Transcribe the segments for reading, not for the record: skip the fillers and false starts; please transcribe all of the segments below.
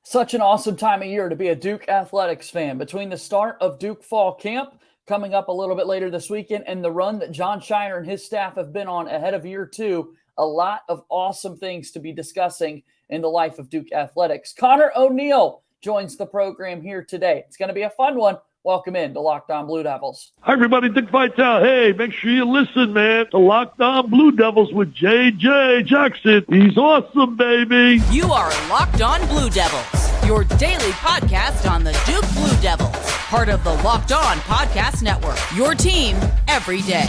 Such an awesome time of year to be a Duke athletics fan. Between the start of Duke Fall Camp coming up a little bit later this weekend and the run that Jon Scheyer and his staff have been on ahead of year two, a lot of awesome things to be discussing in the life of Duke athletics. Conor O'Neill joins the program here today. It's going to be a fun one. Welcome in to Locked On Blue Devils. Hi, everybody. Dick Vitale. Hey, make sure you listen, man, to Locked On Blue Devils with J.J. Jackson. He's awesome, baby. You are Locked On Blue Devils, your daily podcast on the Duke Blue Devils, part of the Locked On Podcast Network, your team every day.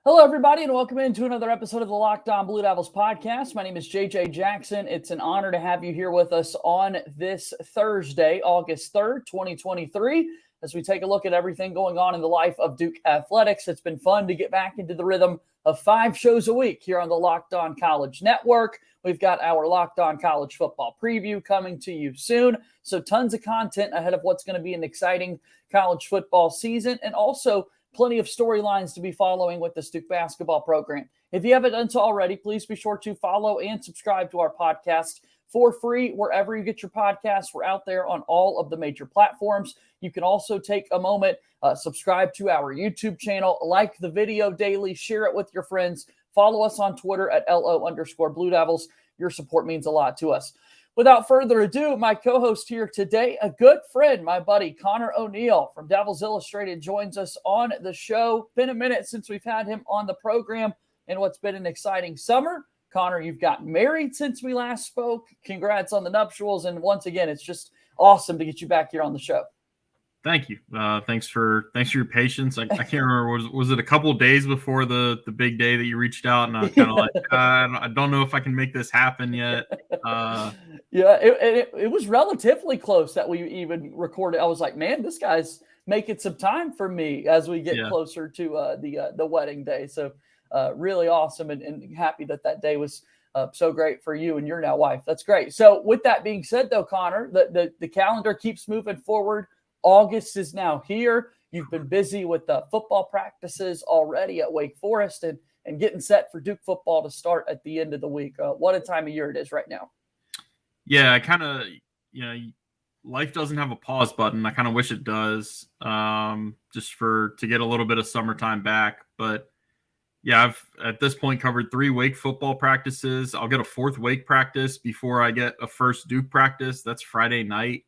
Hello, everybody, and welcome into another episode of the Locked On Blue Devils podcast. My name is JJ Jackson. It's an honor to have you here with us on this Thursday, August 3rd, 2023, as we take a look at everything going on in the life of Duke athletics. It's been fun to get back into the rhythm of 5 shows a week here on the Locked On College Network. We've got our Locked On College Football preview coming to you soon. So tons of content ahead of what's going to be an exciting college football season, and also plenty of storylines to be following with the Duke basketball program. If you haven't done so already, please be sure to follow and subscribe to our podcast for free wherever you get your podcasts. We're out there on all of the major platforms. You can also take a moment, subscribe to our YouTube channel, like the video daily, share it with your friends, follow us on Twitter at LO_Blue Devils. Your support means a lot to us. Without further ado, my co-host here today, a good friend, my buddy Conor O'Neill from Devils Illustrated, joins us on the show. Been a minute since we've had him on the program in what's been an exciting summer. Conor, you've gotten married since we last spoke. Congrats on the nuptials. And once again, it's just awesome to get you back here on the show. Thank you. Thanks for your patience. I can't remember, was it a couple of days before the big day that you reached out, and I was kind of like, I don't know if I can make this happen yet. Yeah, it was relatively close that we even recorded. I was like, man, this guy's making some time for me as we get closer to the wedding day. So really awesome and happy that day was so great for you and your now wife. That's great. So with that being said, though, Conor, the calendar keeps moving forward. August is now here. You've been busy with the football practices already at Wake Forest and getting set for Duke football to start at the end of the week. What a time of year it is right now. Yeah, I kind of, life doesn't have a pause button. I kind of wish it does, just to get a little bit of summertime back. But yeah, I've at this point covered 3 Wake football practices. I'll get a 4th Wake practice before I get a first Duke practice. That's Friday night.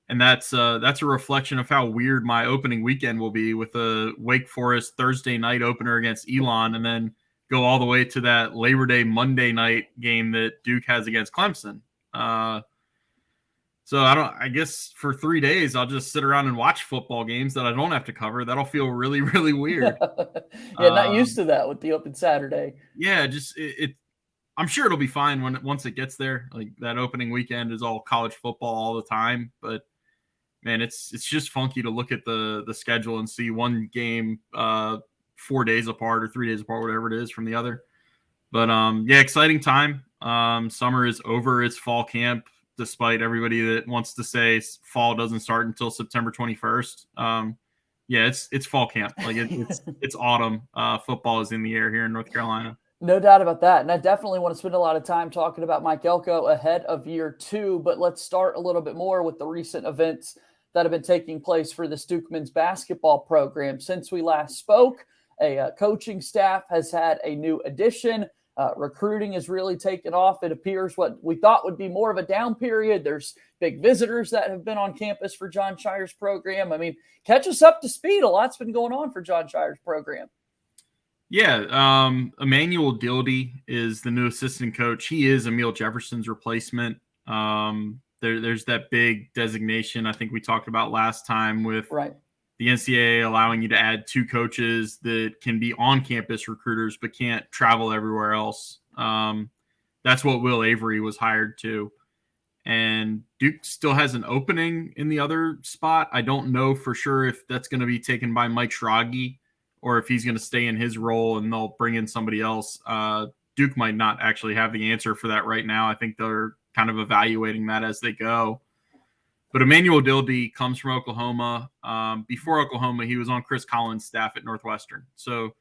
And that's a reflection of how weird my opening weekend will be, with a Wake Forest Thursday night opener against Elon, and then go all the way to that Labor Day Monday night game that Duke has against Clemson. So I guess for 3 days, I'll just sit around and watch football games that I don't have to cover. That'll feel really, really weird. Not used to that with the open Saturday. Yeah, just I'm sure it'll be fine once it gets there. Like, that opening weekend is all college football all the time, but man, it's just funky to look at the schedule and see one game 4 days apart or 3 days apart, whatever it is, from the other. But exciting time. Summer is over. It's fall camp, despite everybody that wants to say fall doesn't start until September 21st. It's fall camp. Like, it's autumn. Football is in the air here in North Carolina. No doubt about that. And I definitely want to spend a lot of time talking about Mike Elko ahead of year 2. But let's start a little bit more with the recent events that have been taking place for the Duke men's basketball program. Since we last spoke, a coaching staff has had a new addition. Recruiting has really taken off. It appears what we thought would be more of a down period. There's big visitors that have been on campus for Jon Scheyer's program. I mean, catch us up to speed. A lot's been going on for Jon Scheyer's program. Yeah, Emmanuel Dildy is the new assistant coach. He is Emil Jefferson's replacement. There's that big designation I think we talked about last time with the NCAA allowing you to add 2 coaches that can be on-campus recruiters but can't travel everywhere else. That's what Will Avery was hired to. And Duke still has an opening in the other spot. I don't know for sure if that's going to be taken by Mike Schrage or if he's going to stay in his role and they'll bring in somebody else. Duke might not actually have the answer for that right now. I think they're kind of evaluating that as they go. But Emmanuel Dildy comes from Oklahoma. Before Oklahoma, he was on Chris Collins' staff at Northwestern. So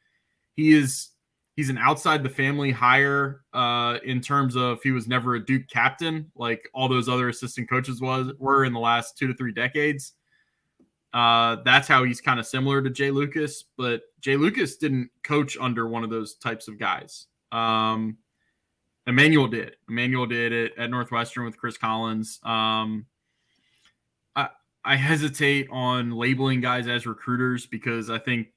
he's an outside the family hire in terms of he was never a Duke captain like all those other assistant coaches were in the last 2 to 3 decades. That's how he's kind of similar to Jay Lucas, but Jay Lucas didn't coach under one of those types of guys. Emmanuel did. Emmanuel did it at Northwestern with Chris Collins. I hesitate on labeling guys as recruiters because I think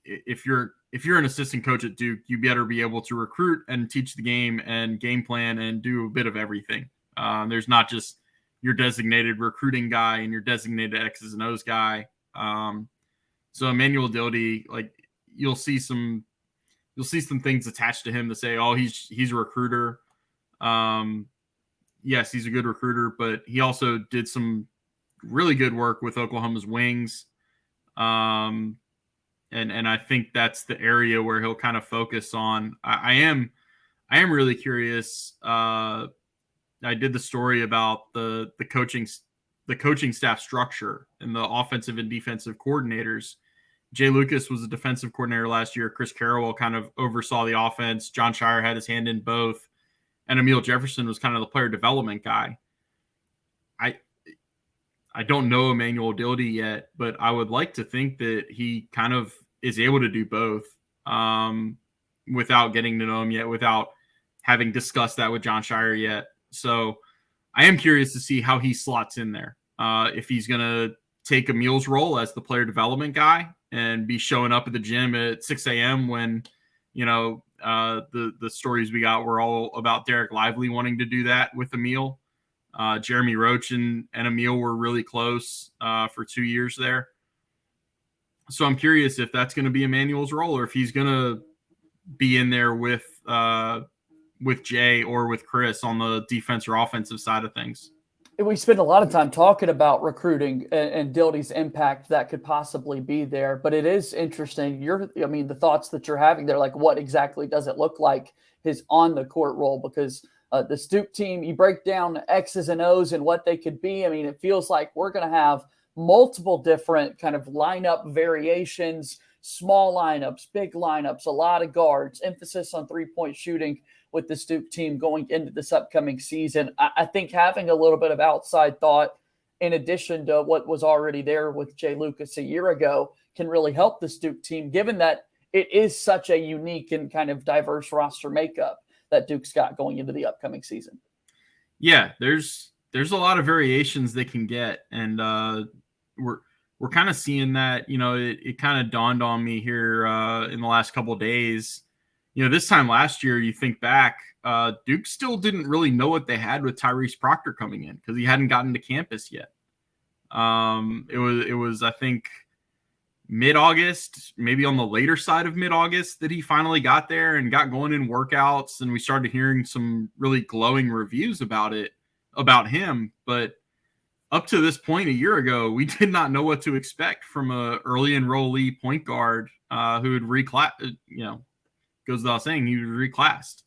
if you're an assistant coach at Duke, you better be able to recruit and teach the game and game plan and do a bit of everything. There's not just your designated recruiting guy and your designated X's and O's guy. So Emmanuel Dildy, like you'll see some things attached to him to say, oh, he's a recruiter. Yes, he's a good recruiter, but he also did some really good work with Oklahoma's wings. And I think that's the area where he'll kind of focus on. I am really curious. I did the story about the coaching staff structure and the offensive and defensive coordinators. Jay Lucas was a defensive coordinator last year. Chris Carroll kind of oversaw the offense. Jon Scheyer had his hand in both. And Emil Jefferson was kind of the player development guy. I don't know Emmanuel Dildy yet, but I would like to think that he kind of is able to do both without getting to know him yet, without having discussed that with Jon Scheyer yet. So I am curious to see how he slots in there. If he's going to take Emil's role as the player development guy and be showing up at the gym at 6 a.m. when, the stories we got were all about Derek Lively wanting to do that with Emil. Jeremy Roach and Emil were really close for 2 years there. So I'm curious if that's going to be Emmanuel's role or if he's going to be in there with Jay or with Chris on the defense or offensive side of things. We spend a lot of time talking about recruiting and Dildy's impact that could possibly be there, but it is interesting. The thoughts that you're having there, like what exactly does it look like his on the court role? Because the Duke team, you break down X's and O's and what they could be. I mean, it feels like we're going to have multiple different kind of lineup variations, small lineups, big lineups, a lot of guards, emphasis on three-point shooting with the Duke team going into this upcoming season. I think having a little bit of outside thought in addition to what was already there with Jay Lucas a year ago can really help the Duke team, given that it is such a unique and kind of diverse roster makeup that Duke's got going into the upcoming season. Yeah, there's a lot of variations they can get. And we're kind of seeing that, it kind of dawned on me here in the last couple of days. This time last year, you think back, Duke still didn't really know what they had with Tyrese Proctor coming in because he hadn't gotten to campus yet. It was, I think, mid-August, maybe on the later side of mid-August that he finally got there and got going in workouts. And we started hearing some really glowing reviews about him. But up to this point a year ago, we did not know what to expect from a early enrollee point guard who had goes without saying he was reclassed.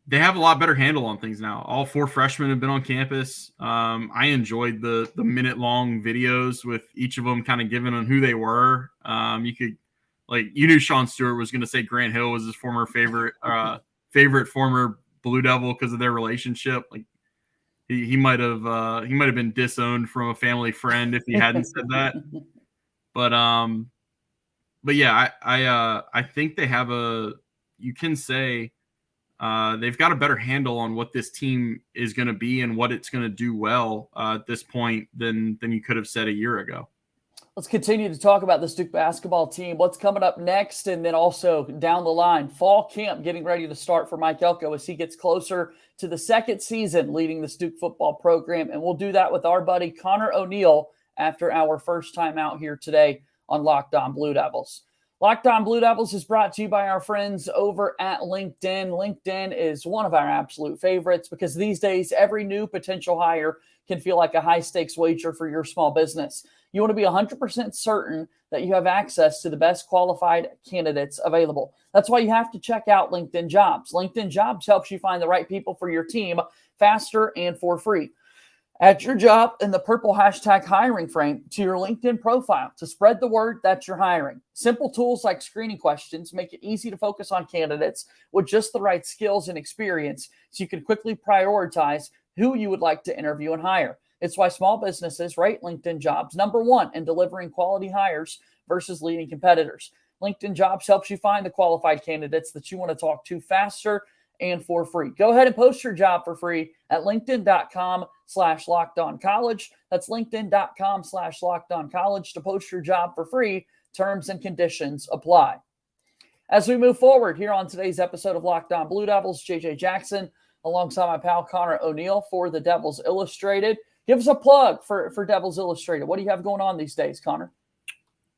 They have a lot better handle on things now. All 4 freshmen have been on campus. I enjoyed the minute-long videos with each of them kind of giving on who they were. You knew Sean Stewart was going to say Grant Hill was his former favorite former Blue Devil because of their relationship. Like he might have been disowned from a family friend if he hadn't said that. But yeah, I think they have they've got a better handle on what this team is going to be and what it's going to do well at this point than you could have said a year ago. Let's continue to talk about this Duke basketball team. What's coming up next? And then also down the line, fall camp getting ready to start for Mike Elko as he gets closer to the second season leading the Duke football program. And we'll do that with our buddy Conor O'Neill after our first time out here today on Locked On Blue Devils. Locked On Blue Devils is brought to you by our friends over at LinkedIn. LinkedIn is one of our absolute favorites because these days, every new potential hire can feel like a high-stakes wager for your small business. You want to be 100% certain that you have access to the best qualified candidates available. That's why you have to check out LinkedIn Jobs. LinkedIn Jobs helps you find the right people for your team faster and for free. Add your job in the purple hashtag hiring frame to your LinkedIn profile to spread the word that you're hiring. Simple tools like screening questions make it easy to focus on candidates with just the right skills and experience so you can quickly prioritize who you would like to interview and hire. It's why small businesses rate LinkedIn Jobs #1 in delivering quality hires versus leading competitors. LinkedIn Jobs helps you find the qualified candidates that you want to talk to faster and for free. Go ahead and post your job for free at linkedin.com/lockedoncollege. That's linkedin.com/lockedoncollege to post your job for free. Terms and conditions apply. As we move forward here on today's episode of Locked On Blue Devils, JJ Jackson alongside my pal Conor O'Neill for the Devils Illustrated. Give us a plug for Devils Illustrated. What do you have going on these days, Conor?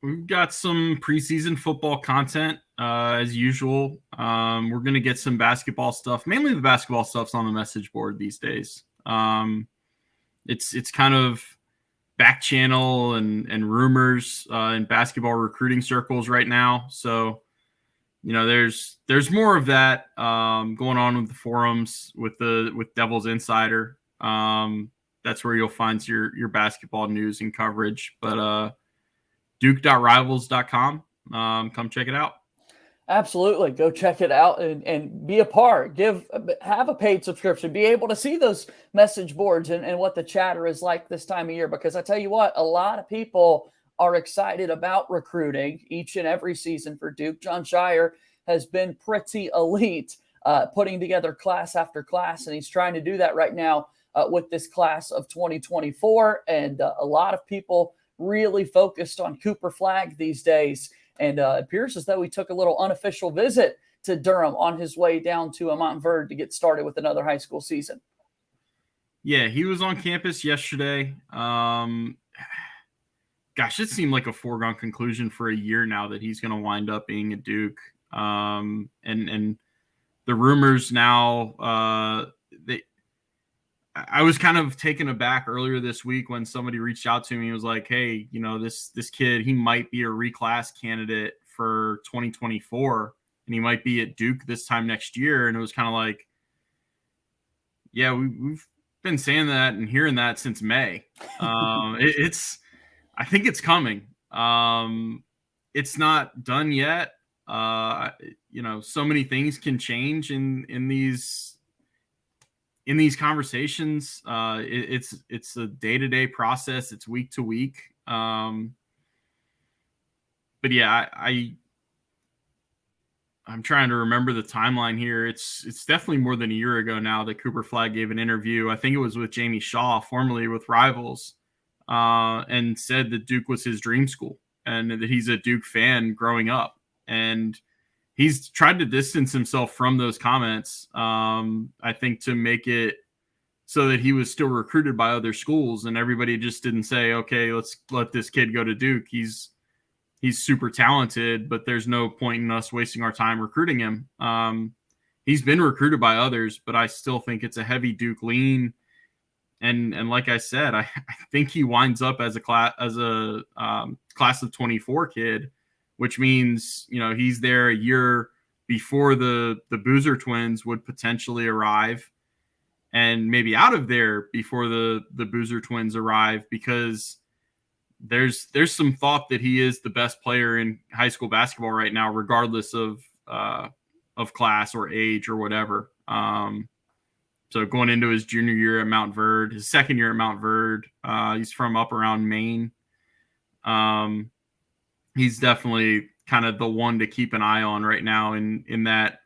We've got some preseason football content as usual. We're going to get some basketball stuff. Mainly the basketball stuff's on the message board these days. It's kind of back channel and rumors in basketball recruiting circles right now. So, there's more of that going on with the forums with Devils Insider. That's where you'll find your basketball news and coverage. But Duke.rivals.com. Come check it out. Absolutely. Go check it out and be a part. Have a paid subscription. Be able to see those message boards and what the chatter is like this time of year. Because I tell you what, a lot of people are excited about recruiting each and every season for Duke. Jon Scheyer has been pretty elite putting together class after class, and he's trying to do that right now with this class of 2024. And a lot of people really focused on Cooper Flagg these days. And it appears as though he took a little unofficial visit to Durham on his way down to Montverde to get started with another high school season. Yeah, he was on campus yesterday. Gosh, it seemed like a foregone conclusion for a year now that he's going to wind up being a Duke. And the rumors now, I was kind of taken aback earlier this week when somebody reached out to me and was like, hey, this kid, he might be a reclass candidate for 2024 and he might be at Duke this time next year. And it was kind of like, yeah, we've been saying that and hearing that since May. I think it's coming. It's not done yet. So many things can change in these conversations. It's a day-to-day process. It's week to week. But yeah, I'm trying to remember the timeline here. It's definitely more than a year ago now that Cooper Flagg gave an interview. I think it was with Jamie Shaw, formerly with Rivals, and said that Duke was his dream school and that he's a Duke fan growing up. And he's tried to distance himself from those comments, I think, to make it so that he was still recruited by other schools and everybody just didn't say, okay, let's let this kid go to Duke. He's super talented, but there's no point in us wasting our time recruiting him. He's been recruited by others, but I still think it's a heavy Duke lean. And like I said, I think he winds up as a class of 24 kid, which means, he's there a year before the Boozer twins would potentially arrive and maybe out of there before the Boozer twins arrive, because there's some thought that he is the best player in high school basketball right now, regardless of class or age or whatever. So going into his junior year at Montverde, his second year at Montverde, he's from up around Maine. He's definitely kind of the one to keep an eye on right now in that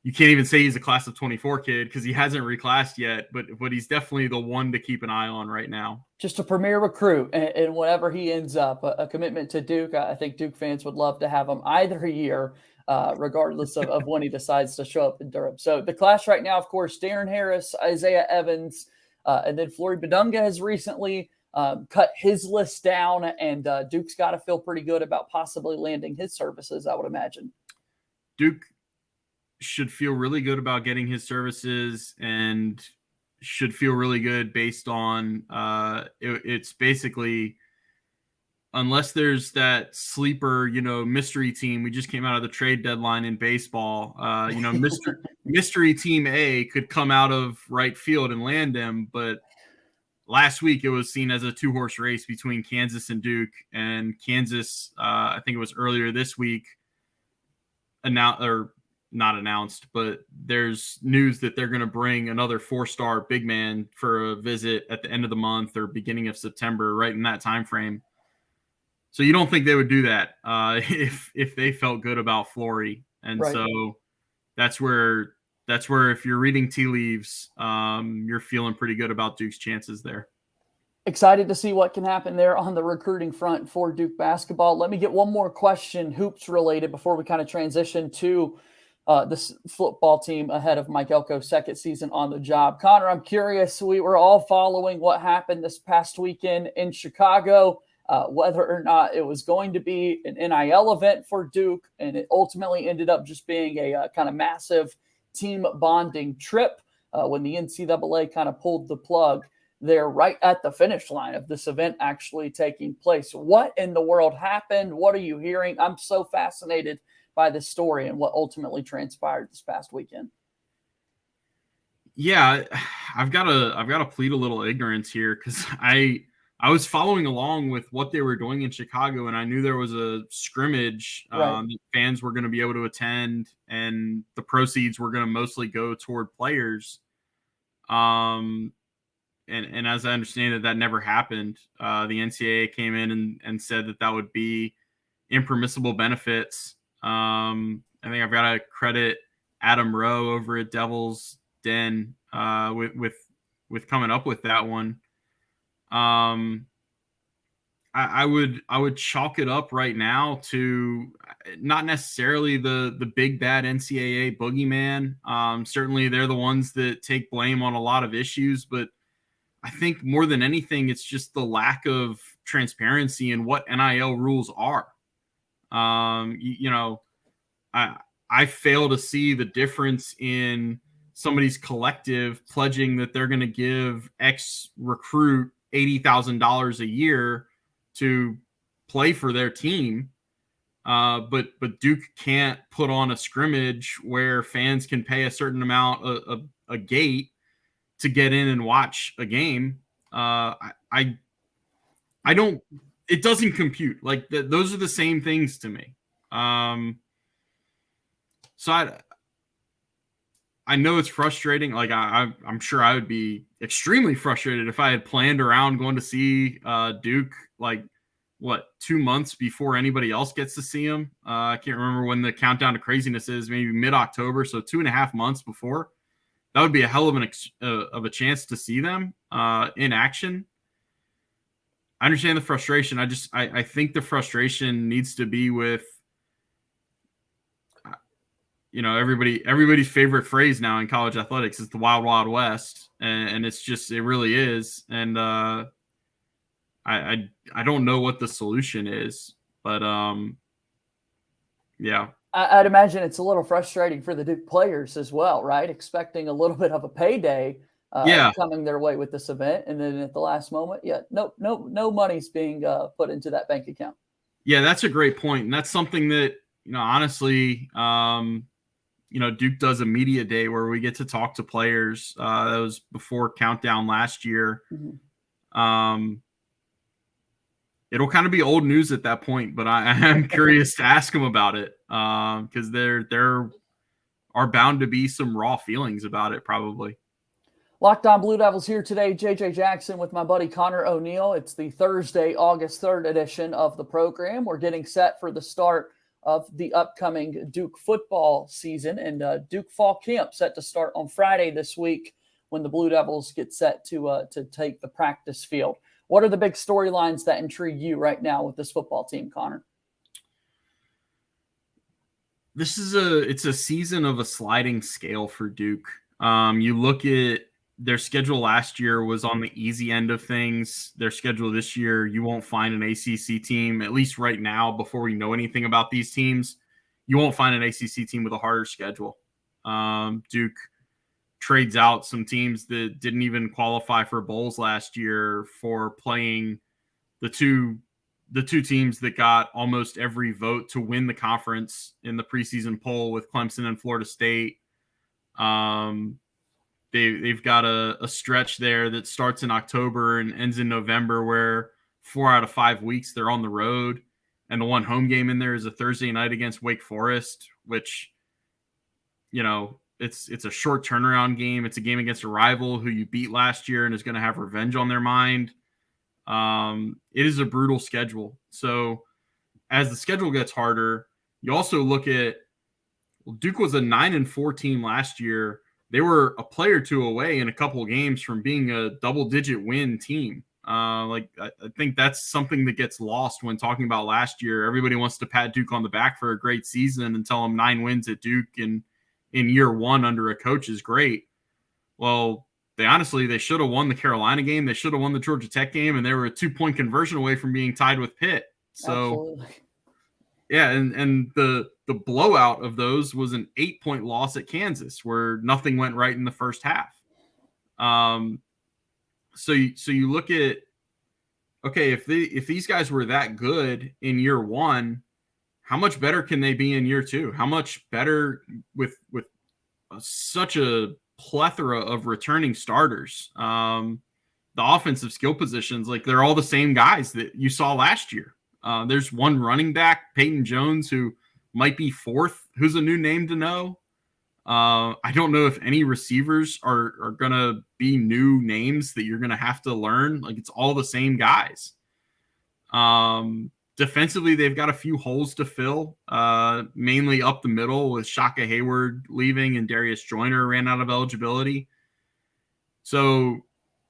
you can't even say he's a class of 24 kid because he hasn't reclassed yet, but he's definitely the one to keep an eye on right now. Just a premier recruit, and whenever he ends up, a commitment to Duke. I think Duke fans would love to have him either year, regardless of when he decides to show up in Durham. So the class right now, of course, Darren Harris, Isaiah Evans, and then Flory Badunga has recently cut his list down, and Duke's got to feel pretty good about possibly landing his services, I would imagine. Duke should feel really good about getting his services and should feel really good based on it's basically, unless there's that sleeper, mystery team. We just came out of the trade deadline in baseball. Mystery team A could come out of right field and land him. But last week it was seen as a 2-horse race between Kansas and Duke, and Kansas, I think it was earlier this week, not announced, but there's news that they're going to bring another 4-star big man for a visit at the end of the month or beginning of September, right in that time frame. So you don't think they would do that if they felt good about Flory. And right. So that's where if you're reading tea leaves, you're feeling pretty good about Duke's chances there. Excited to see what can happen there on the recruiting front for Duke basketball. Let me get one more question, hoops related, before we kind of transition to this football team ahead of Mike Elko's second season on the job. Conor, I'm curious, we were all following what happened this past weekend in Chicago, whether or not it was going to be an NIL event for Duke, and it ultimately ended up just being a kind of massive team bonding trip when the NCAA kind of pulled the plug there right at the finish line of this event actually taking place. What in the world happened? What are you hearing? I'm so fascinated by this story and what ultimately transpired this past weekend. Yeah, I've got to plead a little ignorance here, because I was following along with what they were doing in Chicago, and I knew there was a scrimmage that fans were going to be able to attend, and the proceeds were going to mostly go toward players. And as I understand it, that never happened. The NCAA came in and said that would be impermissible benefits. I think I've got to credit Adam Rowe over at Devil's Den with coming up with that one. I would chalk it up right now to not necessarily the big bad NCAA boogeyman. Certainly they're the ones that take blame on a lot of issues, but I think more than anything, it's just the lack of transparency in what NIL rules are. I fail to see the difference in somebody's collective pledging that they're going to give X recruit $80,000 a year to play for their team. But Duke can't put on a scrimmage where fans can pay a certain amount a gate to get in and watch a game. I don't, it doesn't compute. Like those are the same things to me. So I know it's frustrating. Like I'm sure I would be extremely frustrated if I had planned around going to see Duke, like 2 months before anybody else gets to see him. I can't remember when the countdown to craziness is, maybe mid-October. So 2.5 months before. That would be a hell of a chance to see them in action. I understand the frustration. I think the frustration needs to be with, everybody's favorite phrase now in college athletics is the wild, wild west. And it's just, it really is. And I don't know what the solution is, but yeah. I'd imagine it's a little frustrating for the Duke players as well, right? Expecting a little bit of a payday coming their way with this event. And then at the last moment, no money's being put into that bank account. Yeah, that's a great point. And that's something that, honestly, Duke does a media day where we get to talk to players. That was before Countdown last year. Mm-hmm. It'll kind of be old news at that point, but I am curious to ask them about it because there are bound to be some raw feelings about it probably. Locked On Blue Devils here today. JJ Jackson with my buddy Conor O'Neill. It's the Thursday, August 3rd edition of the program. We're getting set for the start of the upcoming Duke football season, and Duke fall camp set to start on Friday this week when the Blue Devils get set to take the practice field. What are the big storylines that intrigue you right now with this football team, Conor? It's a season of a sliding scale for Duke. You look at their schedule last year was on the easy end of things. Their schedule this year, you won't find an ACC team, at least right now, before we know anything about these teams, you won't find an ACC team with a harder schedule. Duke trades out some teams that didn't even qualify for bowls last year for playing the two teams that got almost every vote to win the conference in the preseason poll with Clemson and Florida State. They've got a stretch there that starts in October and ends in November where 4 out of 5 weeks they're on the road. And the one home game in there is a Thursday night against Wake Forest, which, you know, it's a short turnaround game. It's a game against a rival who you beat last year and is going to have revenge on their mind. It is a brutal schedule. So as the schedule gets harder, you also look at, well, Duke was a 9-4 team last year. They were a player or two away in a couple of games from being a double-digit win team. I think that's something that gets lost when talking about last year. Everybody wants to pat Duke on the back for a great season and tell them 9 wins at Duke in year one under a coach is great. Well, they should have won the Carolina game. They should have won the Georgia Tech game, and they were a 2-point conversion away from being tied with Pitt. So, absolutely. Yeah, and the blowout of those was an 8-point loss at Kansas where nothing went right in the first half. So you look at, okay, if these guys were that good in year one, how much better can they be in year two? How much better with such a plethora of returning starters? The offensive skill positions, like they're all the same guys that you saw last year. There's one running back, Peyton Jones, who might be fourth, who's a new name to know. I don't know if any receivers are going to be new names that you're going to have to learn. Like, it's all the same guys. Defensively, they've got a few holes to fill, mainly up the middle with Shaka Hayward leaving and Darius Joyner ran out of eligibility. So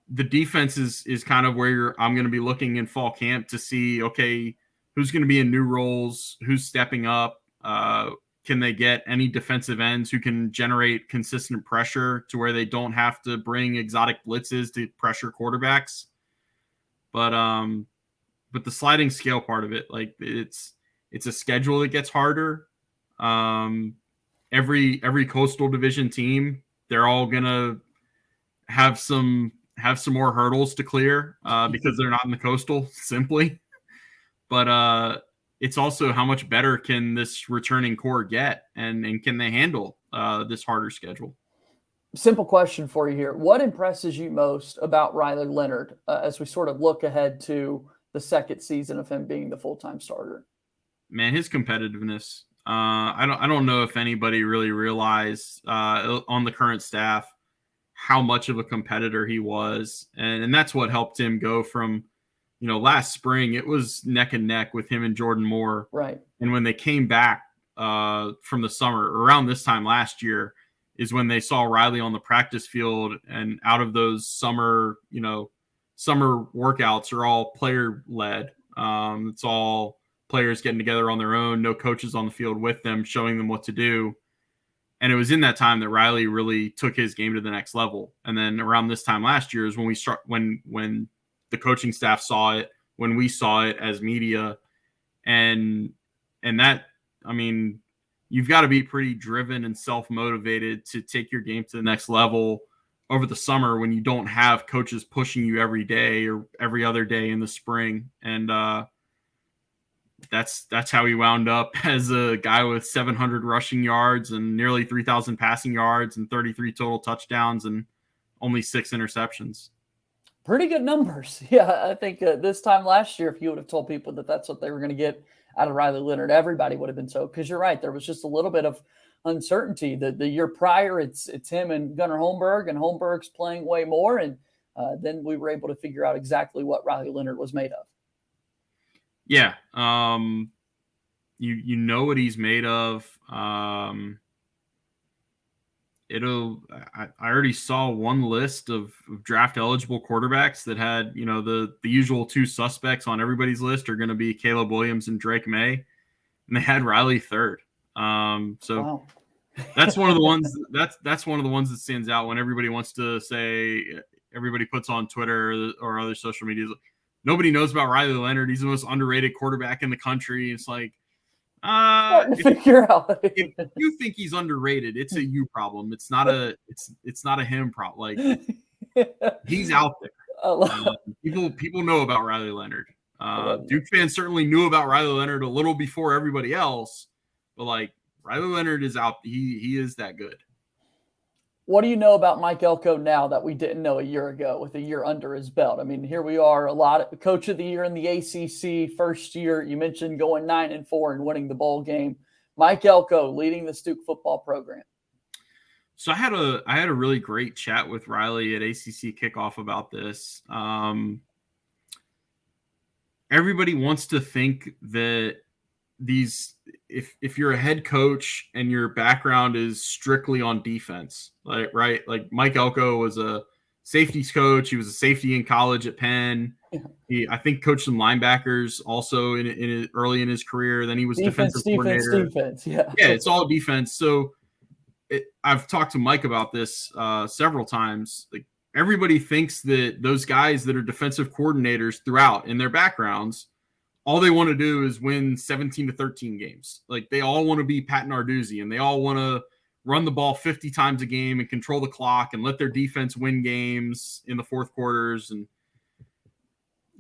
the defense is kind of where I'm going to be looking in fall camp to see, okay, who's going to be in new roles, who's stepping up. Can they get any defensive ends who can generate consistent pressure to where they don't have to bring exotic blitzes to pressure quarterbacks? But the sliding scale part of it, like it's a schedule that gets harder. Every Coastal Division team, they're all gonna have some more hurdles to clear because they're not in the Coastal simply. But it's also how much better can this returning core get, and can they handle this harder schedule? Simple question for you here. What impresses you most about Riley Leonard as we sort of look ahead to the second season of him being the full-time starter? Man, his competitiveness. I don't know if anybody really realized on the current staff how much of a competitor he was. And that's what helped him go from, last spring, it was neck and neck with him and Jordan Moore. Right. And when they came back from the summer, around this time last year, is when they saw Riley on the practice field, and out of those summer workouts are all player led. It's all players getting together on their own, no coaches on the field with them, showing them what to do. And it was in that time that Riley really took his game to the next level. And then around this time last year is when when the coaching staff saw it, when we saw it as media, and that, I mean, you've got to be pretty driven and self-motivated to take your game to the next level over the summer when you don't have coaches pushing you every day or every other day in the spring. And that's how he wound up as a guy with 700 rushing yards and nearly 3,000 passing yards and 33 total touchdowns and only 6 interceptions. Pretty good numbers. Yeah, I think this time last year, if you would have told people that that's what they were going to get out of Riley Leonard, everybody would have been so, because you're right. There was just a little bit of uncertainty. The year prior, it's him and Gunnar Holmberg, and Holmberg's playing way more. And then we were able to figure out exactly what Riley Leonard was made of. Yeah. You know what he's made of. I already saw one list of draft eligible quarterbacks that had, the usual 2 suspects on everybody's list are going to be Caleb Williams and Drake May, and they had Riley third. So wow. That's one of the ones that's one of the ones that stands out when everybody wants to say, everybody puts on Twitter or other social media, nobody knows about Riley Leonard. He's the most underrated quarterback in the country. It's like, Hard to figure out. If you think he's underrated, it's a you problem. It's not a him problem. Like, he's out there. People know about Riley Leonard. Duke fans certainly knew about Riley Leonard a little before everybody else, but like, Riley Leonard is out. He is that good. What do you know about Mike Elko now that we didn't know a year ago with a year under his belt? I mean, here we are, coach of the year in the ACC, first year. You mentioned going 9-4 and winning the bowl game. Mike Elko leading the Duke football program. So I had a really great chat with Riley at ACC kickoff about this. Everybody wants to think that if you're a head coach and your background is strictly on defense, right? Like Mike Elko was a safeties coach. He was a safety in college at Penn. He, I think, coached some linebackers also in early in his career. Then he was defensive coordinator. Defense. Yeah, it's all defense. So I've talked to Mike about this several times. Like, everybody thinks that those guys that are defensive coordinators throughout in their backgrounds, all they want to do is win 17-13 games. Like, they all want to be Pat Narduzzi, and they all want to run the ball 50 times a game and control the clock and let their defense win games in the fourth quarters. And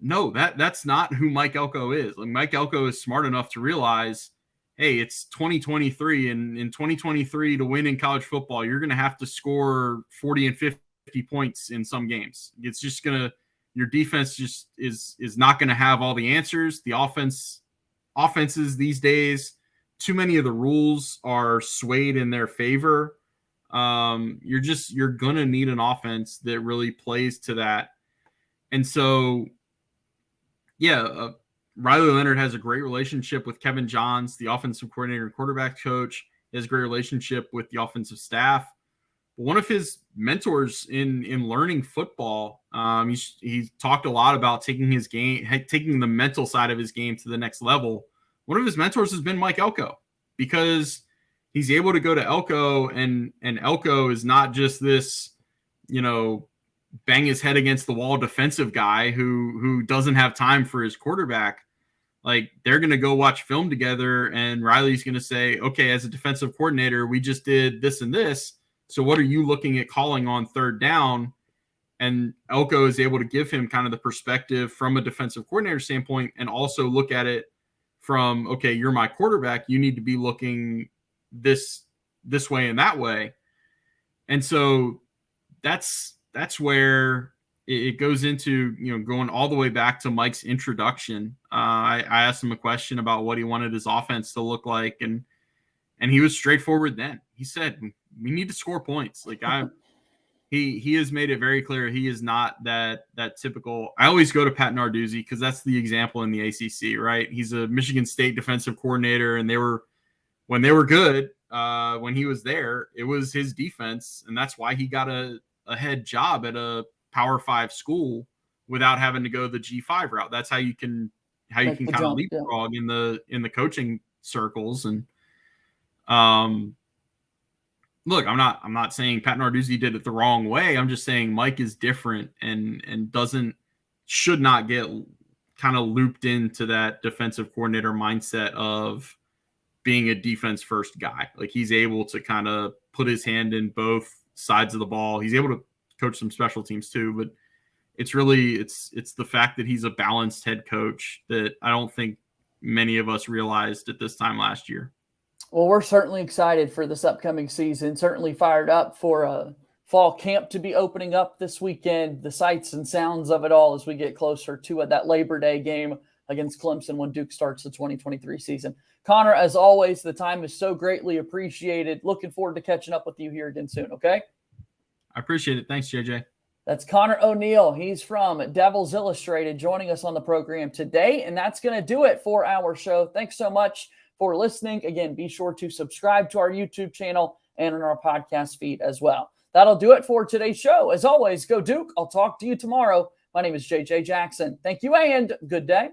no, that's not who Mike Elko is. Like, Mike Elko is smart enough to realize, hey, it's 2023, and in 2023 to win in college football, you're going to have to score 40 and 50 points in some games. It's just going to, your defense just is not going to have all the answers. The offenses these days, too many of the rules are swayed in their favor. You're going to need an offense that really plays to that. And so, Riley Leonard has a great relationship with Kevin Johns, the offensive coordinator and quarterback coach. He has a great relationship with the offensive staff. One of his mentors in learning football, he talked a lot about taking the mental side of his game to the next level. One of his mentors has been Mike Elko, because he's able to go to Elko, and Elko is not just this, bang his head against the wall defensive guy who doesn't have time for his quarterback. Like, they're going to go watch film together, and Riley's going to say, okay, as a defensive coordinator, we just did this and this. So what are you looking at calling on third down? And Elko is able to give him kind of the perspective from a defensive coordinator standpoint, and also look at it from, okay, you're my quarterback. You need to be looking this way and that way. And so that's where it goes into, going all the way back to Mike's introduction. I asked him a question about what he wanted his offense to look like. And he was straightforward then. He said, we need to score points. Like, he has made it very clear he is not that typical. I always go to Pat Narduzzi because that's the example in the ACC, right? He's a Michigan State defensive coordinator, and when they were good, when he was there, it was his defense, and that's why he got a head job at a Power 5 school without having to go the G5 route. That's how you can kind of leapfrog in the coaching circles. And look, I'm not saying Pat Narduzzi did it the wrong way. I'm just saying Mike is different and should not get kind of looped into that defensive coordinator mindset of being a defense first guy. Like, he's able to kind of put his hand in both sides of the ball. He's able to coach some special teams too, but it's really, it's the fact that he's a balanced head coach that I don't think many of us realized at this time last year. Well, we're certainly excited for this upcoming season, certainly fired up for a fall camp to be opening up this weekend, the sights and sounds of it all as we get closer to that Labor Day game against Clemson when Duke starts the 2023 season. Conor, as always, the time is so greatly appreciated. Looking forward to catching up with you here again soon, okay? I appreciate it. Thanks, JJ. That's Conor O'Neill. He's from Devils Illustrated, joining us on the program today, and that's going to do it for our show. Thanks so much for listening. Again, be sure to subscribe to our YouTube channel and on our podcast feed as well. That'll do it for today's show. As always, go Duke. I'll talk to you tomorrow. My name is JJ Jackson. Thank you and good day.